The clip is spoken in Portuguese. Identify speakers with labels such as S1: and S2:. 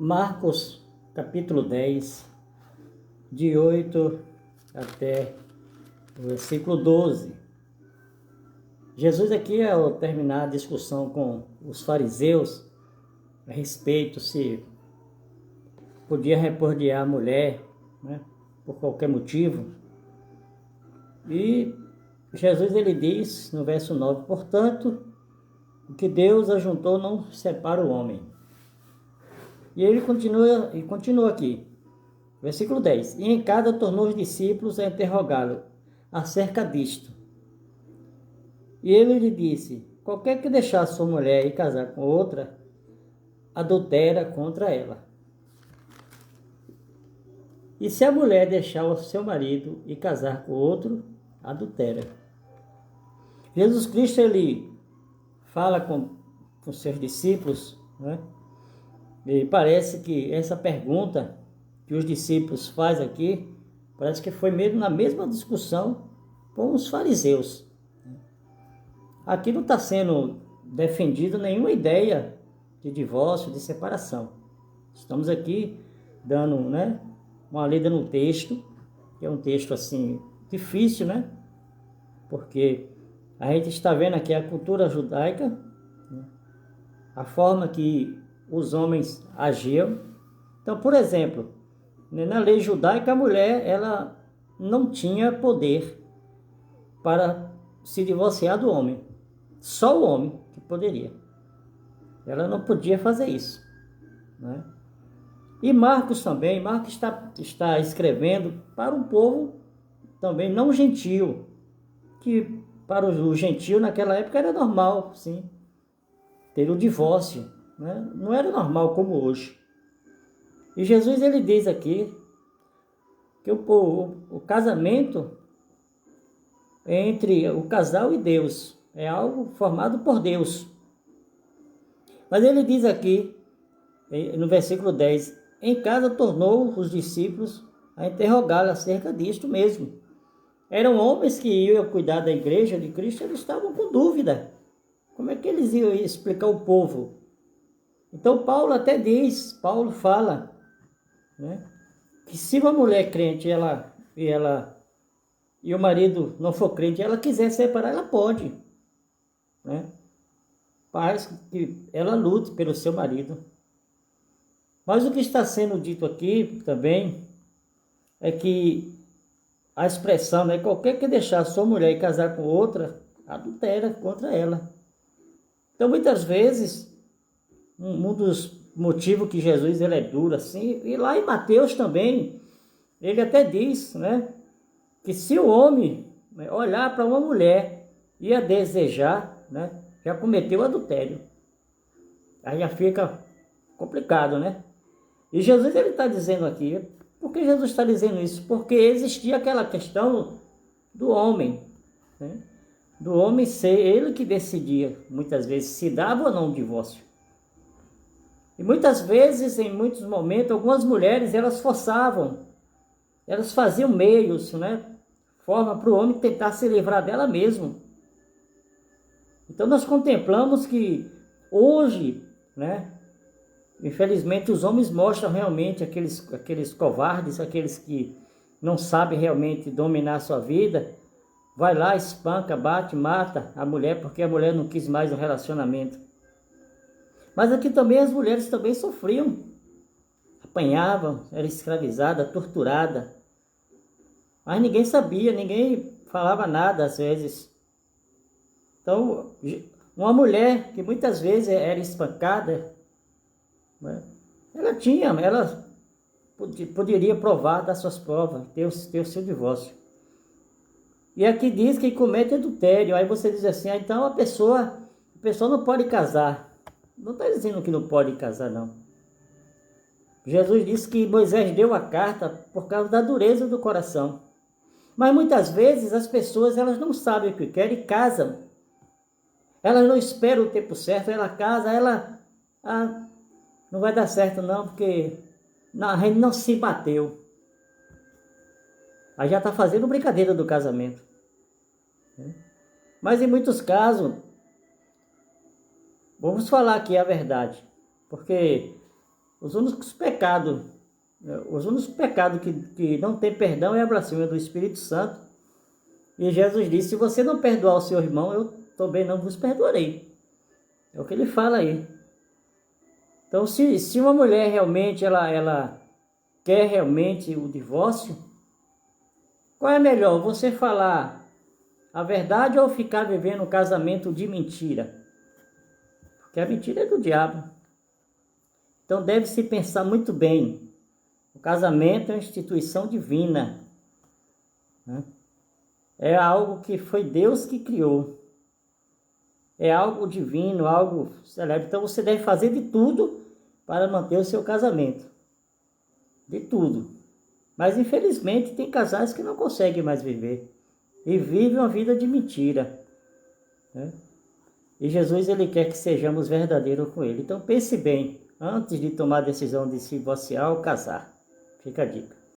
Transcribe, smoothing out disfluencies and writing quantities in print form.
S1: Marcos, capítulo 10, de 8 até o versículo 12. Jesus aqui, ao terminar a discussão com os fariseus, a respeito se podia repudiar a mulher, né, por qualquer motivo, e Jesus ele diz no verso 9, portanto, o que Deus ajuntou não separa o homem. E ele continua aqui, versículo 10. E em casa tornou os discípulos a interrogá-lo acerca disto. E ele lhe disse, qualquer que deixar sua mulher e casar com outra, adultera contra ela. E se a mulher deixar o seu marido e casar com outro, adultera. Jesus Cristo, ele fala com seus discípulos, né? E parece que essa pergunta que os discípulos fazem aqui, parece que foi mesmo na mesma discussão com os fariseus. Aqui não está sendo defendido nenhuma ideia de divórcio, de separação. Estamos aqui dando, né, uma lida no texto, que é um texto assim difícil, né? Porque a gente está vendo aqui a cultura judaica, né? A forma que os homens agiam. Então, por exemplo, na lei judaica, a mulher ela não tinha poder para se divorciar do homem. Só o homem que poderia. Ela não podia fazer isso, né? E Marcos também, Marcos está escrevendo para um povo também não gentil, que para o gentil naquela época era normal, sim, ter o divórcio, né? Não era normal como hoje. E Jesus ele diz aqui que o casamento entre o casal e Deus é algo formado por Deus. Mas ele diz aqui, no versículo 10, em casa tornou os discípulos a interrogá-lo acerca disto mesmo. Eram homens que iam cuidar da igreja de Cristo, eles estavam com dúvida. Como é que eles iam explicar ao povo? Então Paulo até diz, Paulo fala, né, que se uma mulher crente e o marido não for crente, ela quiser separar, ela pode, né? Faz que ela lute pelo seu marido. Mas o que está sendo dito aqui também é que a expressão, né, qualquer que deixar sua mulher e casar com outra, adultera contra ela. Então muitas vezes um dos motivos que Jesus ele é duro assim, e lá em Mateus também, ele até diz, né, que se o homem olhar para uma mulher e a desejar, né, já cometeu adultério. Aí já fica complicado, né? E Jesus ele está dizendo aqui, por que Jesus está dizendo isso? Porque existia aquela questão do homem, né? Do homem ser ele que decidia, muitas vezes, se dava ou não o divórcio. E muitas vezes, em muitos momentos, algumas mulheres, elas forçavam, elas faziam meios, né? Forma para o homem tentar se livrar dela mesmo. Então nós contemplamos que hoje, né? Infelizmente os homens mostram realmente aqueles covardes, aqueles que não sabem realmente dominar a sua vida, vai lá, espanca, bate, mata a mulher porque a mulher não quis mais um relacionamento. Mas aqui também as mulheres também sofriam, apanhavam, eram escravizadas, torturadas. Mas ninguém sabia, ninguém falava nada às vezes. Então, uma mulher que muitas vezes era espancada, né, ela poderia provar das suas provas, ter o seu divórcio. E aqui diz que comete adultério. Aí você diz assim, então a pessoa não pode casar. Não está dizendo que não pode casar, não. Jesus disse que Moisés deu a carta por causa da dureza do coração. Mas muitas vezes as pessoas elas não sabem o que querem e casam. Elas não esperam o tempo certo, ela casa, não vai dar certo não, porque a gente não se bateu. Aí já está fazendo brincadeira do casamento. Mas em muitos casos, vamos falar aqui a verdade, porque Os únicos pecados, que não tem perdão é a blasfêmia do Espírito Santo. E Jesus disse: se você não perdoar o seu irmão, eu também não vos perdoarei. É o que ele fala aí. Então, se uma mulher realmente ela quer realmente o divórcio, qual é melhor? Você falar a verdade ou ficar vivendo um casamento de mentira? Porque a mentira é do diabo. Então deve-se pensar muito bem. O casamento é uma instituição divina, né? É algo que foi Deus que criou. É algo divino, algo celebre. Então você deve fazer de tudo para manter o seu casamento. De tudo. Mas infelizmente tem casais que não conseguem mais viver. E vivem uma vida de mentira, né? E Jesus, ele quer que sejamos verdadeiros com ele. Então pense bem, antes de tomar a decisão de se divorciar ou casar. Fica a dica.